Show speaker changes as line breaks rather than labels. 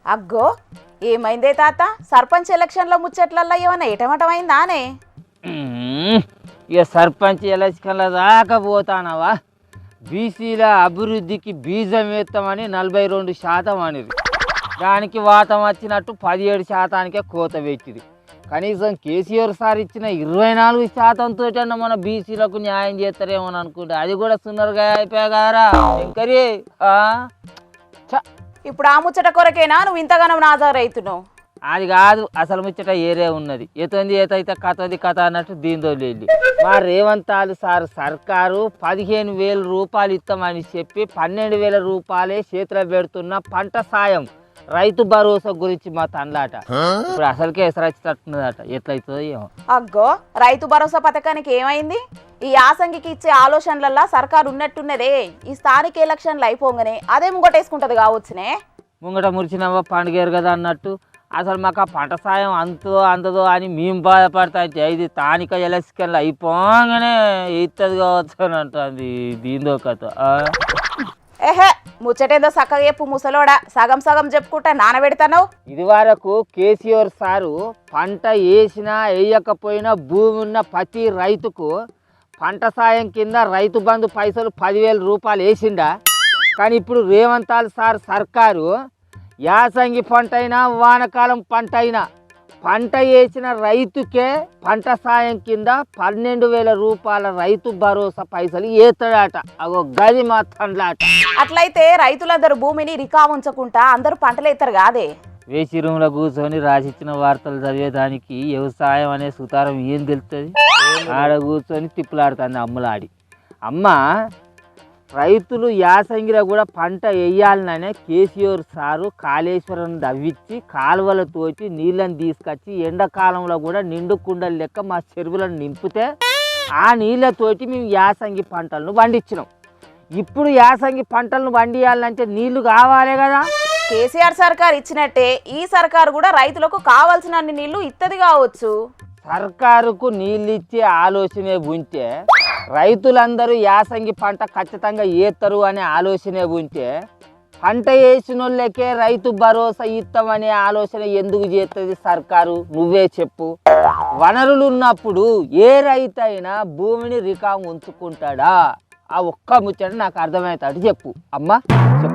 అగ్గో ఏమైందే తాత సర్పంచ్ ఎలక్షన్లో ముచ్చట్లల్లో ఏమన్నా ఎటమటమైందానే?
ఇక సర్పంచ్ ఎలక్షన్ల దాకా పోతానవా? బీసీల అభివృద్ధికి బీజం వేస్తామని 42% అనేది, దానికి వాతం వచ్చినట్టు 17%కే కోత పెట్టింది. కనీసం కేసీఆర్ సార్ ఇచ్చిన 24%తో మన బీసీలకు న్యాయం చేస్తారేమో అనుకుంటే అది కూడా సున్నరుగా అయిపోయాగారా ఎంకరి.
ఇప్పుడు ఆ ముచ్చట కొరకేనా నువ్వు ఇంతగానో నాజరైతున్నావు?
అది కాదు, అసలు ముచ్చట ఏరే ఉన్నది. ఏతోంది ఏతైతే కథది కథ అన్నట్టు దీంతో వెళ్ళి మా రేవంతాలు సార్ సర్కారు 15,000 రూపాయలు ఇస్తామని చెప్పి 12,000 రూపాయలే చేతిలో పెడుతున్న పంట సాయం రైతు భరోసా గురించి మా తండ్లాట. ఇప్పుడు అసలుకే ఎసరచ్చినట్టున్నదట, ఎట్లయితుందో ఏమో.
అగ్గో రైతు భరోసా పథకానికి ఏమైంది? ఈ యాసంగికి ఇచ్చే ఆలోచనలల్లా సర్కారు ఉన్నట్టున్నదే. ఈ స్థానిక ఎలక్షన్లు అయిపోగానే అదే ముంగటేసుకుంటది కావచ్చునే.
ముంగట మురిచినవ్వ పండుగేరు కదా అన్నట్టు అసలు మాకు ఆ పంట సాయం అందదో అని మేము బాధపడతా. ఇది స్థానిక ఎలక్షన్లు అయిపోగానే ఇస్తుంది కావచ్చు అని అంటుంది దీంతో కథ.
ఏహే ముచ్చటేదో సక్కగా చెప్పు ముసలోడా, సగం సగం చెప్పుకుంటా నానబెడతావు.
ఇది వరకు కేసీఆర్ సారు పంట వేసినా వేయకపోయినా భూమి ఉన్న ప్రతి రైతుకు పంట సాయం కింద రైతు బంధు పైసలు 10,000 రూపాయలు వేసిండా. కానీ ఇప్పుడు రేవంతాల్ సార్ సర్కారు యాసంగి పంట అయినా వానకాలం పంట అయినా పంట వేసిన రైతుకే పంట సాయం కింద 12,000 రూపాయల రైతు భరోసా పైసలు వేస్తాడట. అగో గది మాట్లాడలాట.
అట్లయితే రైతులందరూ భూమిని రికా ఉంచకుండా అందరూ పంటలు వేస్తారు కాదే.
వేసి రూమ్లో కూర్చొని రాసిచ్చిన వార్తలు చదివేదానికి వ్యవసాయం అనే సుతారం ఏం తెలుస్తుంది? ఆడ కూర్చొని తిప్పులాడుతుంది అమ్మలాడి. అమ్మ రైతులు యాసంగిలో కూడా పంట వేయాలనే కేసీఆర్ సారు కాళేశ్వరం దవ్విచ్చి కాలువలతోటి నీళ్ళని తీసుకొచ్చి ఎండాకాలంలో కూడా నిండు కుండలు లెక్క మా చెరువులను నింపితే ఆ నీళ్ళతోటి మేము యాసంగి పంటలను పండించినాం. ఇప్పుడు యాసంగి పంటలను పండియాలంటే నీళ్లు కావాలి కదా.
కేసీఆర్ సర్కార్ ఇచ్చినట్టే ఈ సర్కారు కూడా రైతులకు కావాల్సినన్ని నీళ్లు ఇత్తది కావచ్చు.
సర్కారుకు నీళ్ళు ఇచ్చే ఆలోచనే ఉంటే రైతులందరూ యాసంగి పంట ఖచ్చితంగా వేస్తారు అనే ఆలోచనే ఉంటే పంట వేసిన వాళ్ళకే రైతు భరోసా ఇస్తామనే ఆలోచన ఎందుకు చేస్తుంది సర్కారు? నువ్వే చెప్పు. వనరులు ఉన్నప్పుడు ఏ రైతు అయినా భూమిని రికా ఉంచుకుంటాడా? ఆ ఒక్క ముచ్చట నాకు అర్థమవుతాడు చెప్పు అమ్మా, చెప్పు.